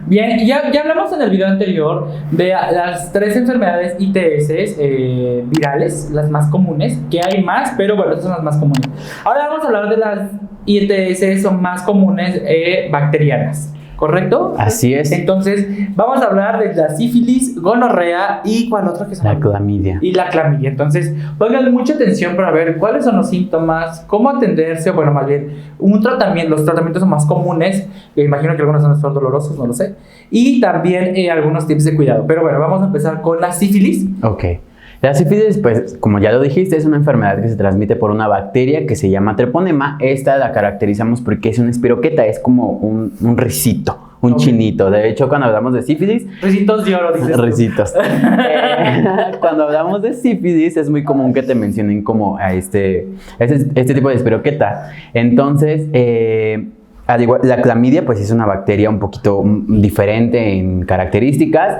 Bien, ya hablamos en el video anterior de las 3 enfermedades ITS virales, las más comunes, que hay más, pero bueno, estas son las más comunes. Ahora vamos a hablar de las ITS son más comunes bacterianas. ¿Correcto? Así es. Entonces, vamos a hablar de la sífilis, gonorrea y ¿cuál otra que se llama? La clamidia. Y la clamidia. Entonces, pongan mucha atención para ver cuáles son los síntomas, cómo atenderse, bueno, más bien, los tratamientos más comunes, imagino que algunos son dolorosos, no lo sé, y también algunos tips de cuidado. Pero bueno, vamos a empezar con la sífilis. Ok. La sífilis, pues, como ya lo dijiste, es una enfermedad que se transmite por una bacteria que se llama treponema. Esta la caracterizamos porque es una espiroqueta, es como un risito, un chinito. De hecho, cuando hablamos de sífilis... Risitos de oro, dices. Risitos. Cuando hablamos de sífilis, es muy común que te mencionen como a este tipo de espiroqueta. Entonces... al igual, la clamidia pues es una bacteria un poquito diferente en características,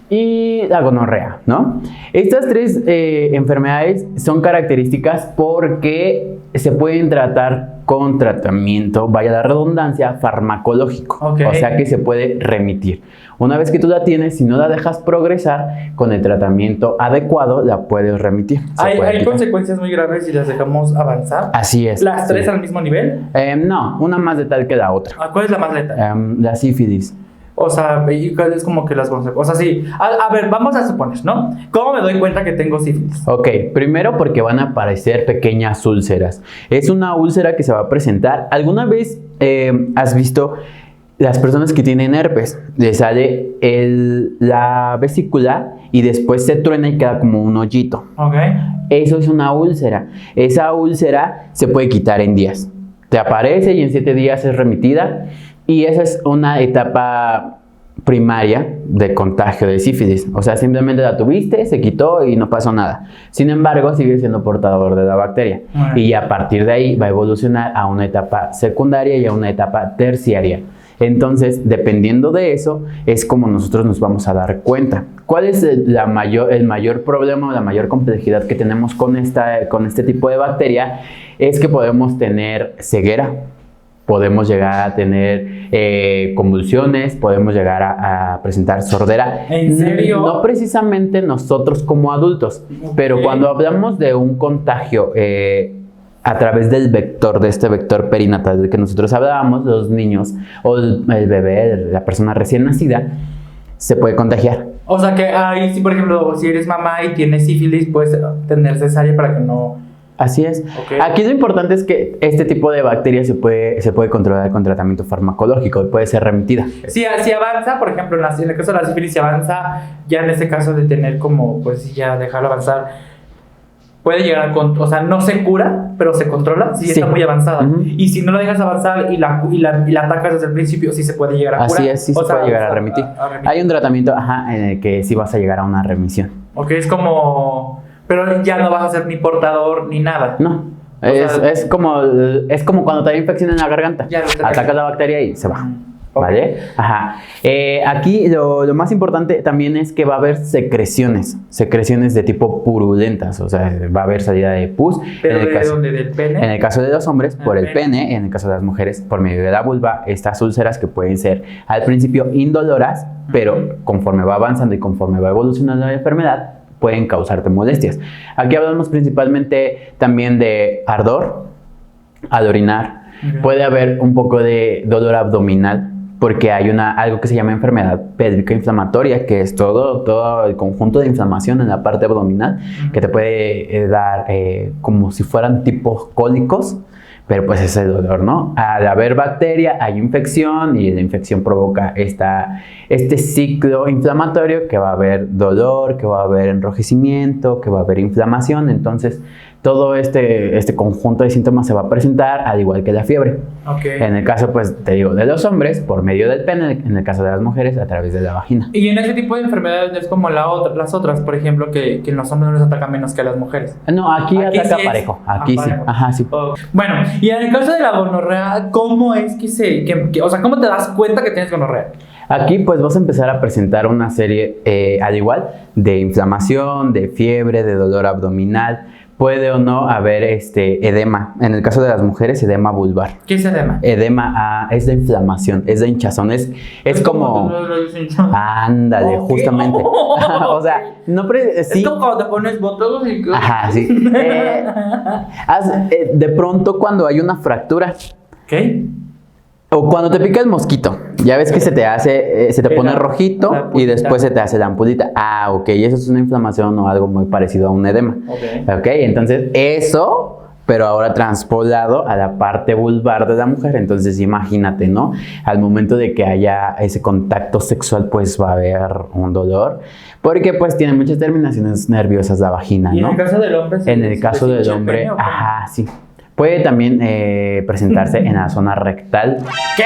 y la gonorrea, ¿no? Estas 3 enfermedades son características porque se pueden tratar con tratamiento, vaya la redundancia, farmacológico. Okay. O sea que se puede remitir. Una vez que tú la tienes, si no la dejas progresar, con el tratamiento adecuado la puedes remitir. ¿Hay consecuencias muy graves si las dejamos avanzar? Así es. ¿Las 3 al mismo nivel? No, una más letal que la otra. ¿Cuál es la más letal? La sífilis. O sea, ¿y cuál es como que las consecuencias? O sea, sí. A ver, vamos a suponer, ¿no? ¿Cómo me doy cuenta que tengo sífilis? Ok, primero porque van a aparecer pequeñas úlceras. Es una úlcera que se va a presentar. ¿Alguna vez has visto las personas que tienen herpes? Les sale la vesícula y después se truena y queda como un hoyito. Ok. Eso es una úlcera. Esa úlcera se puede quitar en días. Te aparece y en 7 días es remitida. Y esa es una etapa primaria de contagio de sífilis. O sea, simplemente la tuviste, se quitó y no pasó nada. Sin embargo, sigue siendo portador de la bacteria. Bueno. Y a partir de ahí va a evolucionar a una etapa secundaria y a una etapa terciaria. Entonces, dependiendo de eso, es como nosotros nos vamos a dar cuenta. ¿Cuál es el mayor problema o la mayor complejidad que tenemos con este tipo de bacteria? Es que podemos tener ceguera. Podemos llegar a tener convulsiones, podemos llegar a presentar sordera. ¿En serio? No precisamente nosotros como adultos, pero cuando hablamos de un contagio a través del vector, de este vector perinatal del que nosotros hablábamos, los niños o el bebé, la persona recién nacida, se puede contagiar. O sea que ahí, si por ejemplo, si eres mamá y tienes sífilis, puedes tener cesárea para que no... Así es. Okay. Aquí lo importante es que este tipo de bacterias se puede controlar con tratamiento farmacológico y puede ser remitida. Si avanza, por ejemplo, en el caso de la sífilis, si avanza, ya en este caso de tener como, pues ya dejarlo avanzar, puede llegar o sea, no se cura, pero se controla si está muy avanzada. Y si no lo dejas avanzar y la atacas desde el principio, sí se puede llegar a curar. Así es, sí se puede llegar a remitir. Hay un tratamiento en el que sí vas a llegar a una remisión. Ok, es como... Pero ya no vas a ser ni portador ni nada. No. Es como cuando te da infección en la garganta. Atacas la bacteria y se va. ¿Vale? Ajá. Aquí lo más importante también es que va a haber secreciones de tipo purulentas. O sea, va a haber salida de pus. ¿Pero de dónde? ¿Del pene? En el caso de los hombres, por el pene. En el caso de las mujeres, por medio de la vulva. Estas úlceras que pueden ser al principio indoloras, pero conforme va avanzando y conforme va evolucionando la enfermedad, pueden causarte molestias. Aquí hablamos principalmente también de ardor al orinar. Puede haber un poco de dolor abdominal porque hay algo que se llama enfermedad pélvica inflamatoria, que es todo el conjunto de inflamación en la parte abdominal que te puede dar como si fueran tipos cólicos. Pero pues es el dolor, ¿no? Al haber bacteria hay infección y la infección provoca este ciclo inflamatorio que va a haber dolor, que va a haber enrojecimiento, que va a haber inflamación. Entonces todo este conjunto de síntomas se va a presentar al igual que la fiebre. Okay. En el caso, pues te digo, de los hombres por medio del pene, en el caso de las mujeres a través de la vagina. Y en ese tipo de enfermedades es como las otras, por ejemplo, que en los hombres no les ataca menos que a las mujeres. No, aquí ataca sí parejo. Aquí sí. Parejo. Ajá, sí. Bueno, y en el caso de la gonorrea, ¿cómo es o sea, cómo te das cuenta que tienes gonorrea? Aquí pues vas a empezar a presentar una serie, al igual, de inflamación, de fiebre, de dolor abdominal. puede o no haber edema. En el caso de las mujeres, edema vulvar. ¿Qué es edema? Edema es de inflamación, es de hinchazón, es como... Ándale, Ok. justamente. O sea, no... sí. Es como cuando te pones botox y... Ajá, sí. De pronto cuando hay una fractura... ¿Qué? O cuando te pica el mosquito, ya ves que se te pone rojito y después se te hace la ampulita. Ah, ok, eso es una inflamación o algo muy parecido a un edema. Ok, entonces eso, pero ahora transpolado a la parte vulvar de la mujer. Entonces imagínate, ¿no? Al momento de que haya ese contacto sexual, pues va a haber un dolor. Porque pues tiene muchas terminaciones nerviosas la vagina, ¿no? ¿Y en el caso del hombre? En el caso del hombre, ajá, sí. Puede también presentarse en la zona rectal. ¿Qué?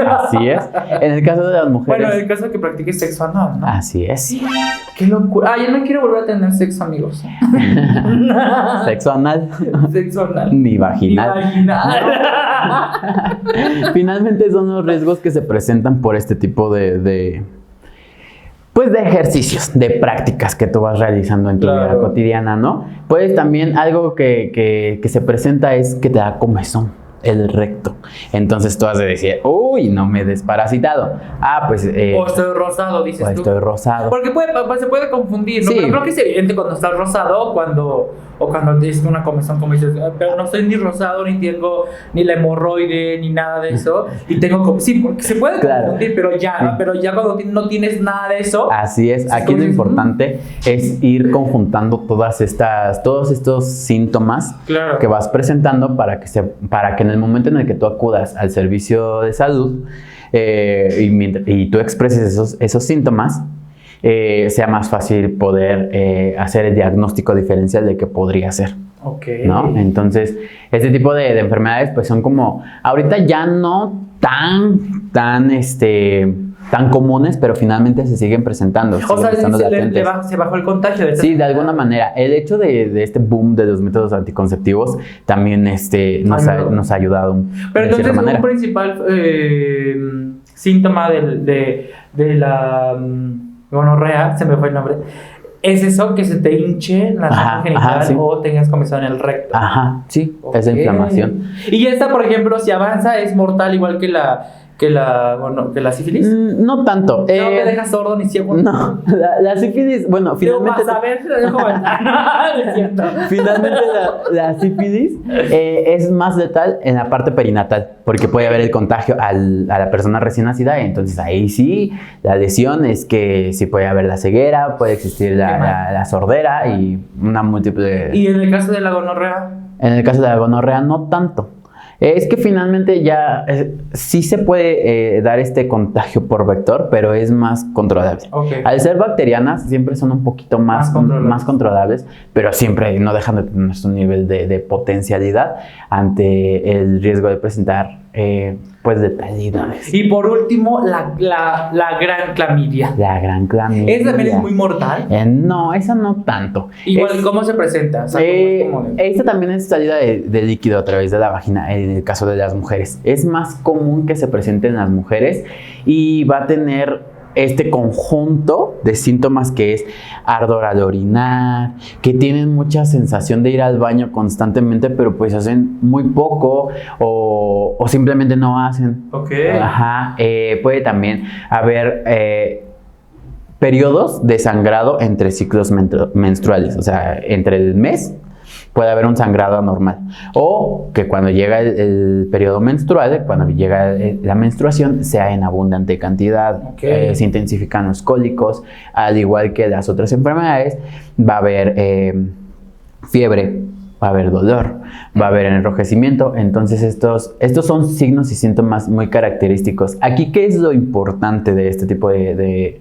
Así es. En el caso de las mujeres. Bueno, en el caso de que practiques sexo anal, ¿no? Así es. Qué locura. Ah, yo no quiero volver a tener sexo, amigos. Sexo anal. Sexo anal. Ni vaginal. Ni vaginal. Finalmente son los riesgos que se presentan por este tipo pues de ejercicios, de prácticas que tú vas realizando en tu vida cotidiana, ¿no? Pues también algo que se presenta es que te da comezón el recto. Entonces tú has de decir, uy, no me he desparasitado. Ah, pues... o estoy rosado, dices tú. Estoy rosado. Porque se puede confundir, ¿no? Sí. Pero creo que es evidente cuando estás rosado o cuando tienes una comezón, como dices, pero no estoy ni rosado, ni tengo ni la hemorroide, ni nada de eso. Y tengo sí, porque se puede confundir, pero ya cuando no tienes nada de eso. Así es. Aquí lo importante es ir conjuntando todos estos síntomas que vas presentando para que en el momento en el que tú acudas al servicio de salud y tú expreses esos síntomas, sea más fácil poder hacer el diagnóstico diferencial de qué podría ser. Okay. ¿No? Entonces, este tipo de enfermedades pues son como, ahorita ya no tan comunes, pero finalmente se siguen presentando. O sea, se bajó el contagio. Sí, de alguna manera. El hecho de este boom de los métodos anticonceptivos también nos ha ayudado. Pero entonces un principal síntoma de la gonorrea, se me fue el nombre, es eso, que se te hinche la zona genital, sí, o tengas comezón en el recto. Ajá, sí, okay. Esa inflamación. Y esta, por ejemplo, si avanza, es mortal igual que la sífilis. No tanto. No te dejas sordo ni ciego. No, la sífilis, bueno, finalmente. Vas a ver, te dejo no es cierto. Finalmente la sífilis es más letal en la parte perinatal, porque puede haber el contagio a la persona recién nacida, y entonces ahí sí, la lesión es que sí puede haber la ceguera, puede existir la sordera y una múltiple. ¿Y en el caso de la gonorrea? En el caso de la gonorrea no tanto. Es que finalmente ya sí se puede dar este contagio por vector, pero es más controlable. Okay. Al ser bacterianas siempre son un poquito más controlables, pero siempre no dejan de tener su nivel de potencialidad ante el riesgo de presentar pues detalles. Y por último, la gran clamidia. La gran clamidia. ¿Esa también es muy mortal? No, esa no tanto. Igual, ¿cómo se presenta? O sea, esta también es salida de líquido a través de la vagina en el caso de las mujeres. Es más común que se presente en las mujeres y va a tener este conjunto de síntomas que es ardor al orinar, que tienen mucha sensación de ir al baño constantemente, pero pues hacen muy poco o simplemente no hacen. Okay. Ajá. Puede también haber periodos de sangrado entre ciclos menstruales, o sea, entre el mes puede haber un sangrado anormal, o que cuando llega el periodo menstrual, cuando llega la menstruación, sea en abundante cantidad. Okay. Se intensifican los cólicos, al igual que las otras enfermedades. Va a haber fiebre, va a haber dolor, va a haber enrojecimiento. Entonces estos son signos y síntomas muy característicos. Aquí, ¿qué es lo importante de este tipo de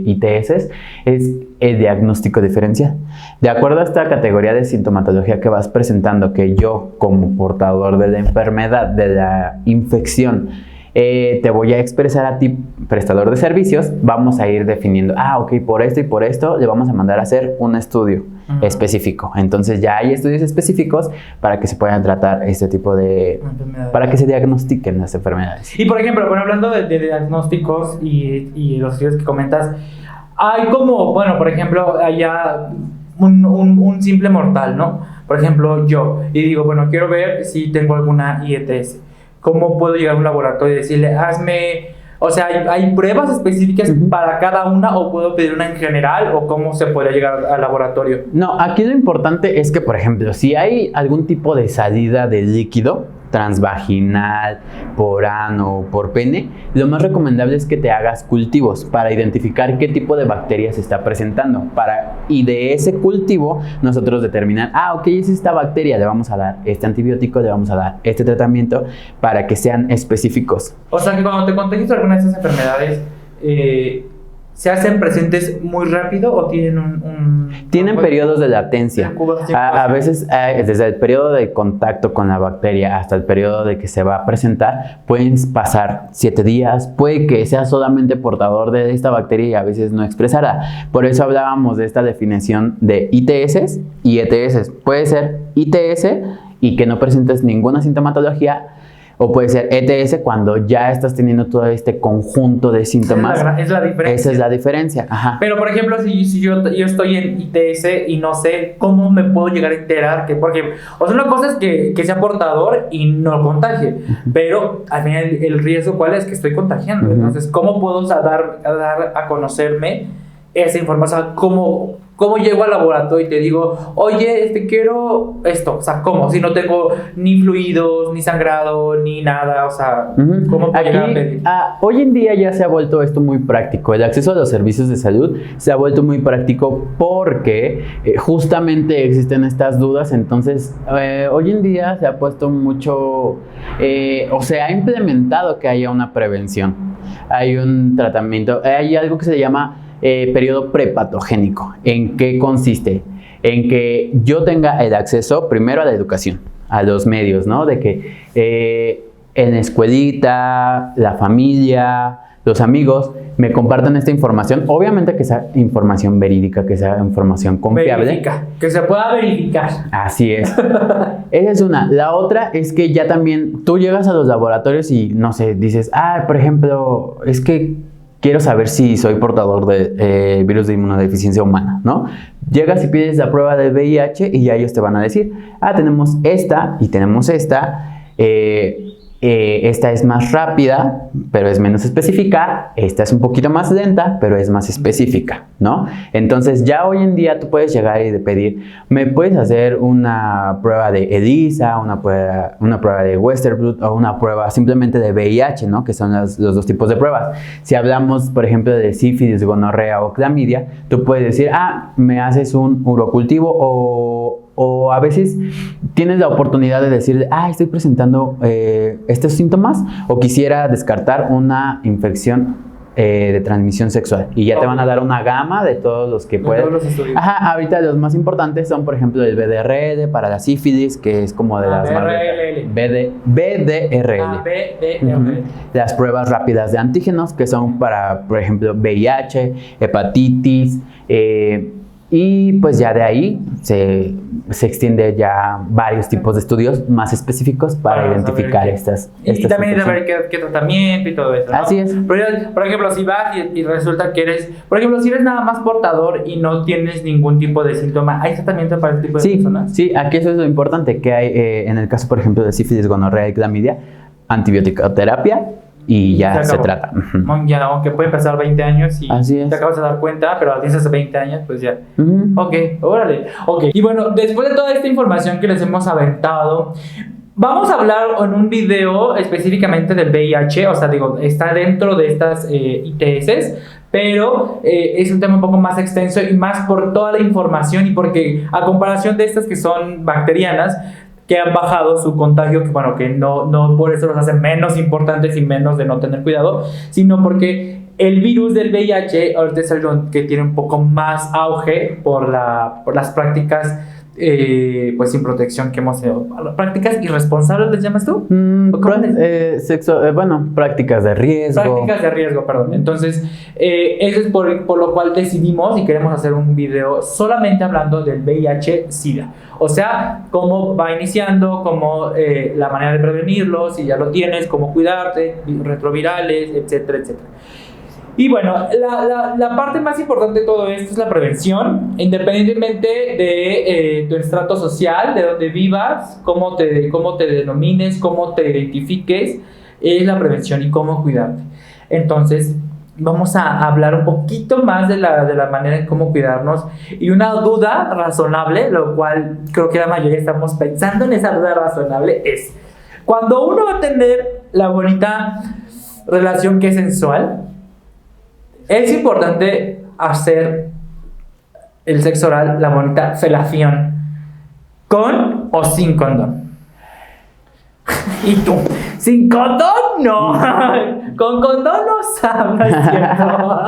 ITS? Es el diagnóstico diferencial. De acuerdo a esta categoría de sintomatología que vas presentando, que yo como portador de la enfermedad, de la infección, te voy a expresar a ti, prestador de servicios, vamos a ir definiendo, ok, por esto y por esto, le vamos a mandar a hacer un estudio específico. Entonces ya hay estudios específicos para que se puedan tratar este tipo de... para que se diagnostiquen las enfermedades. Y por ejemplo, hablando de diagnósticos y los estudios que comentas, hay como, bueno, por ejemplo, allá un simple mortal, ¿no? Por ejemplo, yo, y digo, bueno, quiero ver si tengo alguna IETS. ¿Cómo puedo llegar a un laboratorio y decirle, hazme... O sea, ¿hay pruebas específicas para cada una o puedo pedir una en general o cómo se puede llegar al laboratorio? No, aquí lo importante es que, por ejemplo, si hay algún tipo de salida de líquido transvaginal, por ano o por pene, lo más recomendable es que te hagas cultivos para identificar qué tipo de bacterias se está presentando. Y de ese cultivo nosotros determinar, ok, es esta bacteria, le vamos a dar este antibiótico, le vamos a dar este tratamiento para que sean específicos. O sea que cuando te contagias de alguna de estas enfermedades, ¿se hacen presentes muy rápido o tienen Tienen periodos de latencia. A veces, desde el periodo de contacto con la bacteria hasta el periodo de que se va a presentar, pueden pasar 7 días. Puede que sea solamente portador de esta bacteria y a veces no expresará. Por eso hablábamos de esta definición de ITS y ETS. Puede ser ITS y que no presentes ninguna sintomatología, o puede ser ETS cuando ya estás teniendo todo este conjunto de síntomas. Es la diferencia. Esa es la diferencia. Ajá. Pero, por ejemplo, si yo estoy en ITS y no sé cómo me puedo llegar a enterar que, porque, o sea, una cosa es que sea portador y no contagie, pero al final el riesgo, ¿cuál es? Que estoy contagiando. Entonces, ¿cómo puedo dar a conocerme esa información? ¿Cómo llego al laboratorio y te digo, oye, quiero esto? O sea, ¿cómo? Si no tengo ni fluidos, ni sangrado, ni nada, o sea, ¿cómo puedo llegar a pedir? Hoy en día ya se ha vuelto esto muy práctico. El acceso a los servicios de salud se ha vuelto muy práctico porque justamente existen estas dudas. Entonces, hoy en día se ha puesto mucho, o se ha implementado que haya una prevención. Hay un tratamiento, hay algo que se llama periodo prepatogénico. ¿En qué consiste? En que yo tenga el acceso primero a la educación, a los medios, ¿no? De que en la escuelita, la familia, los amigos me compartan esta información. Obviamente que sea información verídica, que sea información confiable. Que se pueda verificar. Así es. Esa es una. La otra es que ya también tú llegas a los laboratorios y, no sé, dices, por ejemplo, es que quiero saber si soy portador de virus de inmunodeficiencia humana, ¿no? Llegas y pides la prueba de VIH y ya ellos te van a decir, tenemos esta y tenemos esta. Esta es más rápida, pero es menos específica. Esta es un poquito más lenta, pero es más específica, ¿no? Entonces ya hoy en día tú puedes llegar y pedir, ¿me puedes hacer una prueba de ELISA, una prueba de Western Blot o una prueba simplemente de VIH, ¿no? Que son los dos tipos de pruebas. Si hablamos, por ejemplo, de sífilis, gonorrea o clamidia, tú puedes decir, me haces un urocultivo o a veces tienes la oportunidad de decir, estoy presentando estos síntomas o quisiera descartar una infección de transmisión sexual y ya te van a dar una gama de todos los que pueden. Ahorita los más importantes son, por ejemplo, el BDRL para la sífilis, que es como de las BDRL. Las pruebas rápidas de antígenos, que son para, por ejemplo, VIH, hepatitis, y pues ya de ahí se extiende ya varios tipos de estudios más específicos para identificar estas y también de ver qué tratamiento y todo eso, ¿no? Así es. Pero, por ejemplo, si vas y resulta que eres, por ejemplo, si eres nada más portador y no tienes ningún tipo de síntoma, ¿hay tratamiento para este tipo de personas? Sí, aquí eso es lo importante, que hay en el caso, por ejemplo, de sífilis, gonorrea y clamidia, antibiótico-terapia, y ya se trata. Ya, aunque pueden pasar 20 años y te acabas de dar cuenta, pero tienes hace 20 años, pues ya. Ok, órale. Ok, y bueno, después de toda esta información que les hemos aventado, vamos a hablar en un video específicamente del VIH, o sea, digo, está dentro de estas ITS, pero es un tema un poco más extenso y más por toda la información y porque a comparación de estas que son bacterianas, que han bajado su contagio, que no por eso los hacen menos importantes y menos de no tener cuidado, sino porque el virus del VIH ahorita es algo que tiene un poco más auge por las prácticas pues sin protección que hemos hecho. ¿Prácticas irresponsables les llamas tú? Prácticas de riesgo. Prácticas de riesgo, perdón. Entonces, eso es por lo cual decidimos y queremos hacer un video solamente hablando del VIH-Sida. O sea, cómo va iniciando, cómo la manera de prevenirlo, si ya lo tienes, cómo cuidarte, retrovirales, etcétera, etcétera. Y bueno, la parte más importante de todo esto es la prevención, independientemente de tu estrato social, de dónde vivas, cómo te denomines, cómo te identifiques, es la prevención y cómo cuidarte. Entonces, vamos a hablar un poquito más de la manera en cómo cuidarnos. Y una duda razonable, lo cual creo que la mayoría estamos pensando en esa duda razonable, es: cuando uno va a tener la bonita relación que es sensual, es importante hacer el sexo oral, la bonita felación, ¿con o sin condón? ¿Y tú? ¿Sin condón? No. Con condón no sabes, ¿cierto?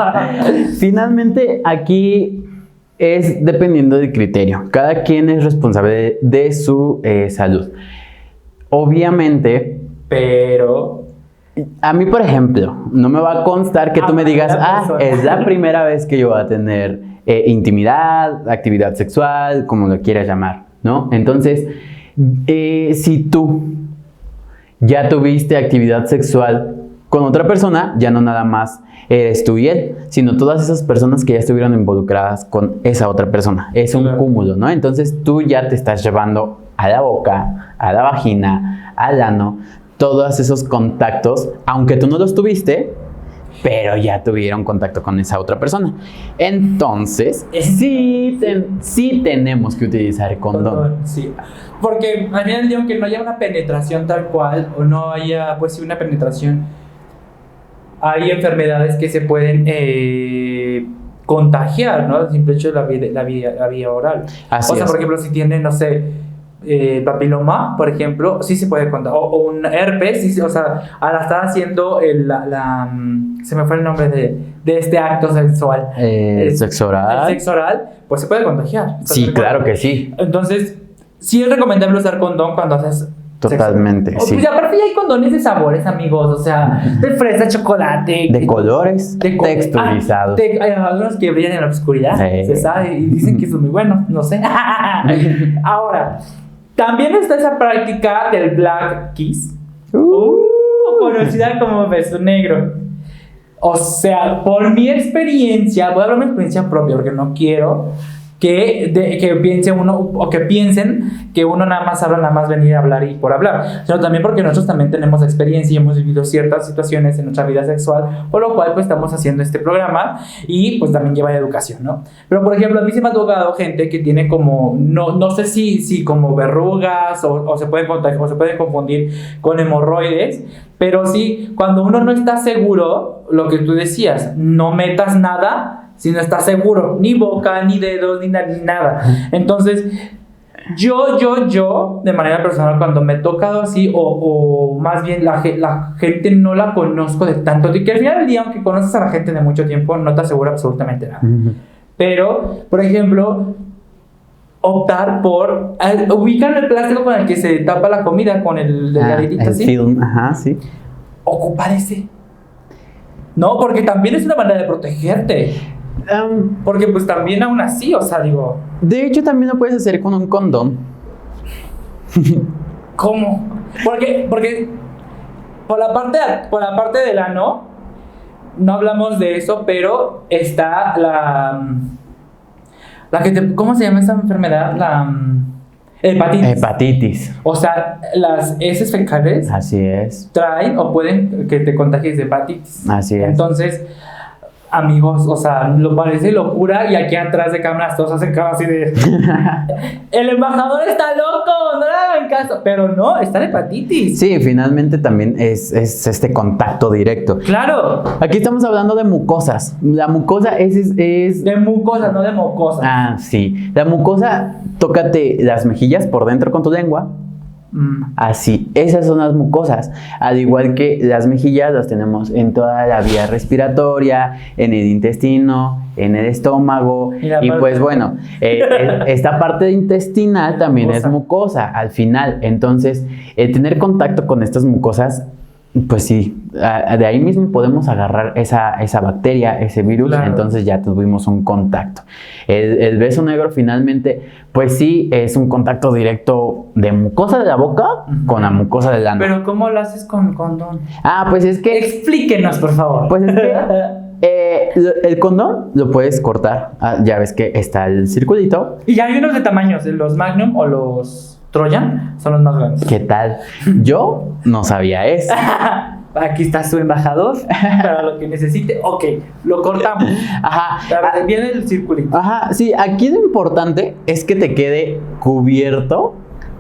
Finalmente, aquí es dependiendo del criterio. Cada quien es responsable de su salud. Obviamente, pero a mí, por ejemplo, no me va a constar que tú me digas, es la primera vez que yo voy a tener intimidad, actividad sexual, como lo quieras llamar, ¿no? Entonces, si tú ya tuviste actividad sexual con otra persona, ya no nada más eres tú y él, sino todas esas personas que ya estuvieron involucradas con esa otra persona. Es un cúmulo, ¿no? Entonces, tú ya te estás llevando a la boca, a la vagina, al ano, todos esos contactos, aunque tú no los tuviste, pero ya tuvieron contacto con esa otra persona. Entonces, sí tenemos que utilizar condón. Sí, porque al final del día, aunque no haya una penetración tal cual, o no haya, pues sí, una penetración, hay enfermedades que se pueden contagiar, ¿no? El simple hecho de la vía oral. Así o sea, por ejemplo, si tienen, no sé, papiloma, por ejemplo, sí se puede contar, o un herpes, sí, o sea, al estar haciendo se me fue el nombre de este acto sexual, sexo oral. El sexo oral, pues se puede contagiar. Sí, claro que sí. Entonces, sí es recomendable usar condón cuando haces totalmente, sexo. sí. Pues aparte ya hay condones de sabores, amigos, o sea, de fresa, chocolate, de colores, texturizados. Hay algunos que brillan en la oscuridad, se sabe, y dicen que eso es muy bueno, no sé. Ahora, también está esa práctica del black kiss, conocida como beso negro. O sea, por mi experiencia, voy a hablar de mi experiencia propia porque no quiero que piense uno, o que piensen que uno nada más habla, nada más venir a hablar y por hablar, sino también porque nosotros también tenemos experiencia y hemos vivido ciertas situaciones en nuestra vida sexual, por lo cual pues estamos haciendo este programa y pues también lleva educación, ¿no? Pero por ejemplo, a mí se me ha tocado gente que tiene como, no sé si como verrugas o se pueden confundir con hemorroides, pero sí, cuando uno no está seguro, lo que tú decías, no metas nada si no estás seguro, ni boca, ni dedos, ni nada. Entonces, yo, de manera personal, cuando me he tocado así, o más bien la gente no la conozco de tanto, que al final del día, aunque conoces a la gente de mucho tiempo, no te asegura absolutamente nada. Pero, por ejemplo, optar por ubicar el plástico con el que se tapa la comida, con el delgadito así. Film, ajá, sí. Ocupar ese. No, porque también es una manera de protegerte. Porque pues también aún así, o sea, digo... De hecho, también lo puedes hacer con un condón. ¿Cómo? Porque por la parte del ano, no hablamos de eso, pero está la que te... ¿Cómo se llama esa enfermedad? La hepatitis. O sea, las heces fecales... Así es. Traen o pueden que te contagies de hepatitis. Así es. Entonces... Amigos, o sea, lo parece locura y aquí atrás de cámaras todos hacen cara así de... El embajador está loco, no le hagan caso. Pero no, está la hepatitis. Sí, finalmente también es este contacto directo. Claro. Aquí estamos hablando de mucosas. La mucosa es... De mucosas, no de mocosas. Ah, sí. La mucosa, tócate las mejillas por dentro con tu lengua. Así, esas son las mucosas, al igual que las mejillas las tenemos en toda la vía respiratoria, en el intestino, en el estómago y pues bueno, esta parte intestinal también es mucosa al final. Entonces, tener contacto con estas mucosas, pues sí, de ahí mismo podemos agarrar esa bacteria, ese virus. Claro. Entonces ya tuvimos un contacto. El beso negro finalmente, pues sí, es un contacto directo de mucosa de la boca con la mucosa del ano. Pero ¿cómo lo haces con condón? Pues es que... Explíquenos, por favor. Pues es que El condón lo puedes cortar. Ya ves que está el circulito. Y hay unos de tamaños, los Magnum o los Trojan son los más grandes. ¿Qué tal? Yo no sabía eso. Aquí está su embajador para lo que necesite. Ok, lo cortamos. Ajá. Viene el circulito. Ajá, sí, aquí lo importante es que te quede cubierto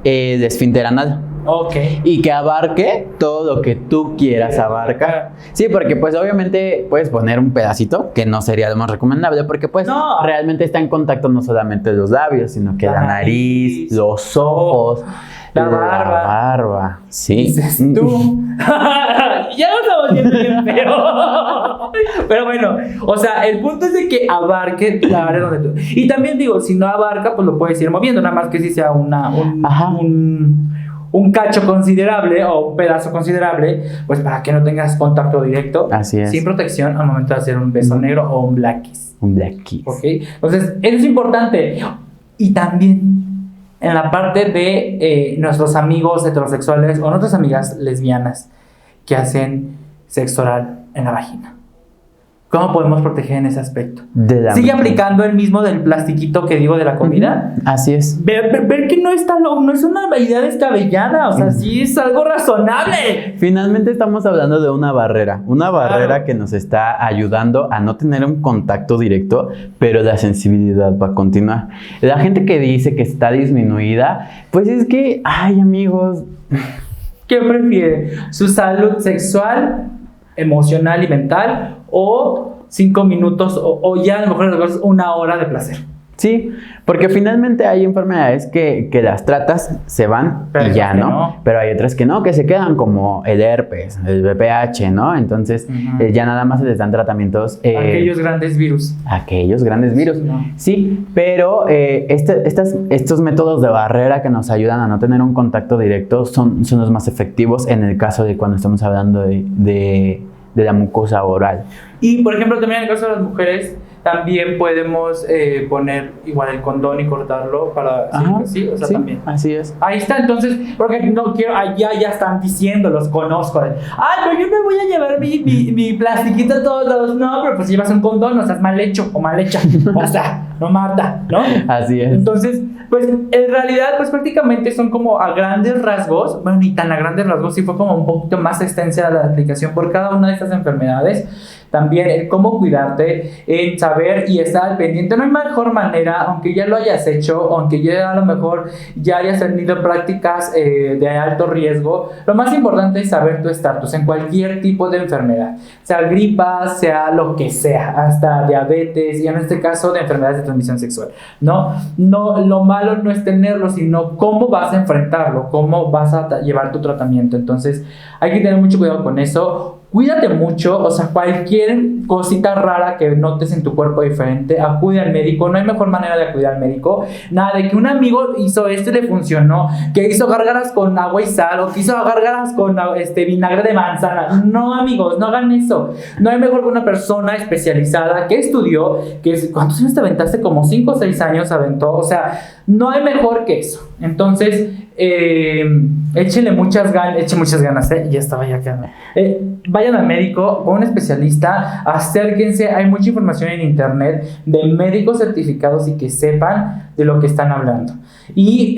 el esfínter anal. Ok. Y que abarque todo lo que tú quieras abarcar. Sí, porque pues obviamente puedes poner un pedacito, que no sería lo más recomendable, porque pues realmente está en contacto no solamente los labios, sino que la nariz, los ojos, la barba. Sí. Dices tú. Ya lo estamos viendo bien feo. Pero bueno, o sea, el punto es de que abarque la área donde tú. Y también digo, si no abarca, pues lo puedes ir moviendo, nada más que si sea un cacho considerable o un pedazo considerable, pues para que no tengas contacto directo. Así es. Sin protección al momento de hacer un beso negro o un black kiss. Un black kiss. ¿Ok? Entonces, eso es importante. Y también en la parte de nuestros amigos heterosexuales o nuestras amigas lesbianas que hacen sexo oral en la vagina. ¿Cómo podemos proteger en ese aspecto? ¿Sigue aplicando el mismo del plastiquito que digo de la comida? Así es. Ver que no es una idea descabellada, o sea, sí es algo razonable. Finalmente estamos hablando de una barrera que nos está ayudando a no tener un contacto directo, pero la sensibilidad va a continuar. La gente que dice que está disminuida, pues es que, ay amigos, ¿qué prefiere? ¿Su salud sexual, emocional y mental o 5 minutos o ya a lo mejor 1 hora de placer? Sí, porque finalmente hay enfermedades que las tratas, se van y ya, ¿no? Pero hay otras que no, que se quedan, como el herpes, el VPH, ¿no? Entonces ya nada más se les dan tratamientos. Aquellos grandes virus. No. Sí, pero estos métodos de barrera que nos ayudan a no tener un contacto directo son los más efectivos en el caso de cuando estamos hablando de la mucosa oral. Y por ejemplo también en el caso de las mujeres también podemos poner igual el condón y cortarlo para... Sí, también. Así es. Ahí está, entonces, porque no quiero, ya están diciendo, los conozco. Pero yo me voy a llevar mi plastiquito a todos lados. No, pero pues llevas un condón, no estás mal hecho o mal hecha. O sea, no mata, ¿no? Así es. Entonces, pues en realidad, pues prácticamente son como a grandes rasgos, bueno, ni tan a grandes rasgos, sí fue como un poquito más extensa la aplicación por cada una de estas enfermedades. También el cómo cuidarte, el saber y estar al pendiente. No hay mejor manera, aunque ya lo hayas hecho, aunque ya a lo mejor ya hayas tenido prácticas de alto riesgo, lo más importante es saber tu estatus en cualquier tipo de enfermedad, sea gripa, sea lo que sea, hasta diabetes y en este caso de enfermedades de transmisión sexual. No, lo malo no es tenerlo, sino cómo vas a enfrentarlo, cómo vas a llevar tu tratamiento. Entonces hay que tener mucho cuidado con eso. Cuídate mucho, o sea, cualquier cosita rara que notes en tu cuerpo diferente, acude al médico. No hay mejor manera de acudir al médico. Nada de que un amigo hizo esto y le funcionó, que hizo gárgaras con agua y sal, o que hizo gárgaras con vinagre de manzana. No, amigos, no hagan eso. No hay mejor que una persona especializada que estudió, ¿cuántos años te aventaste? Como 5 o 6 años aventó, o sea, no hay mejor que eso. Entonces, échenle muchas ganas, ya estaba ya quedando. Vayan al médico, con un especialista, acérquense, hay mucha información en internet de médicos certificados y que sepan de lo que están hablando. Y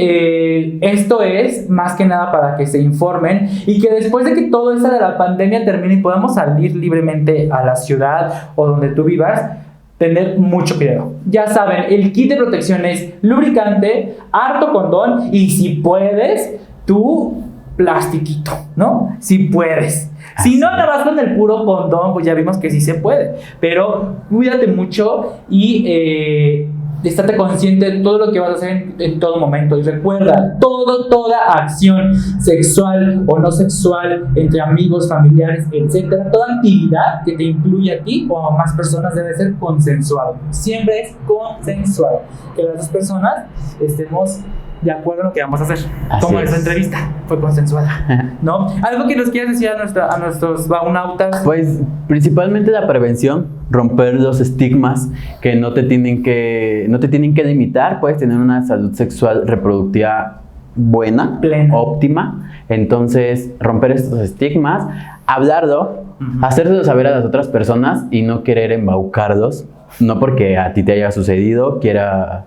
esto es más que nada para que se informen y que después de que todo esto de la pandemia termine y podamos salir libremente a la ciudad o donde tú vivas, tener mucho cuidado. Ya saben, el kit de protección es lubricante, harto condón y si puedes, tu plastiquito, ¿no? Si puedes. Si no, nada más con el puro condón, pues ya vimos que sí se puede. Pero cuídate mucho y estate consciente de todo lo que vas a hacer en todo momento. Y recuerda, toda acción sexual o no sexual, entre amigos, familiares, etcétera, toda actividad que te incluya a ti o a más personas debe ser consensuado. Siempre es consensuado. Que las dos personas estemos de acuerdo en lo que vamos a hacer. Como esta entrevista fue consensuada, ¿no? ¿Algo que nos quieras decir a nuestros baunautas? Pues principalmente la prevención, romper los estigmas que no te tienen que limitar. Puedes tener una salud sexual reproductiva buena, plena, óptima. Entonces, romper estos estigmas, hablarlo, hacérselo saber a las otras personas y no querer embaucarlos, no porque a ti te haya sucedido, quieras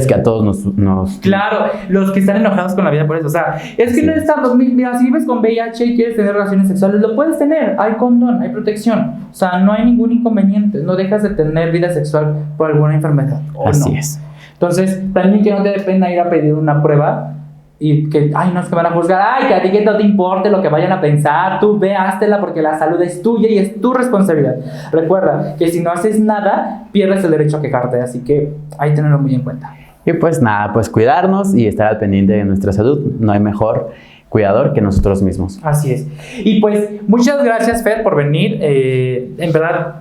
que a todos nos... Claro, los que están enojados con la vida por eso, o sea, es que no estamos, mira, si vives con VIH y quieres tener relaciones sexuales, lo puedes tener, hay condón, hay protección, o sea, no hay ningún inconveniente, no dejas de tener vida sexual por alguna enfermedad, ¿o Así no? es. Entonces, también que no te dé pena ir a pedir una prueba y que, ay, no, es que van a juzgar, ay, que a ti que no te importe lo que vayan a pensar, tú ve, háztela porque la salud es tuya y es tu responsabilidad. Recuerda que si no haces nada, pierdes el derecho a quejarte, así que hay que tenerlo muy en cuenta. Y pues nada, pues cuidarnos y estar al pendiente de nuestra salud. No hay mejor cuidador que nosotros mismos. Así es. Y pues, muchas gracias, Fer, por venir. En verdad,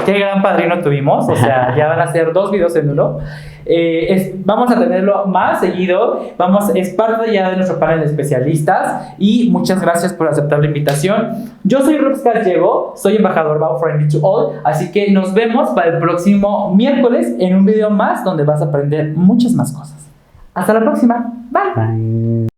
qué gran padrino tuvimos. O sea, ya van a ser 2 videos en uno. Vamos a tenerlo más seguido. Es parte ya de nuestro panel de especialistas. Y muchas gracias por aceptar la invitación. Yo soy Rubs Gallego, soy embajador Bao Friendly to All. Así que nos vemos para el próximo miércoles en un video más donde vas a aprender muchas más cosas. Hasta la próxima. Bye. Bye.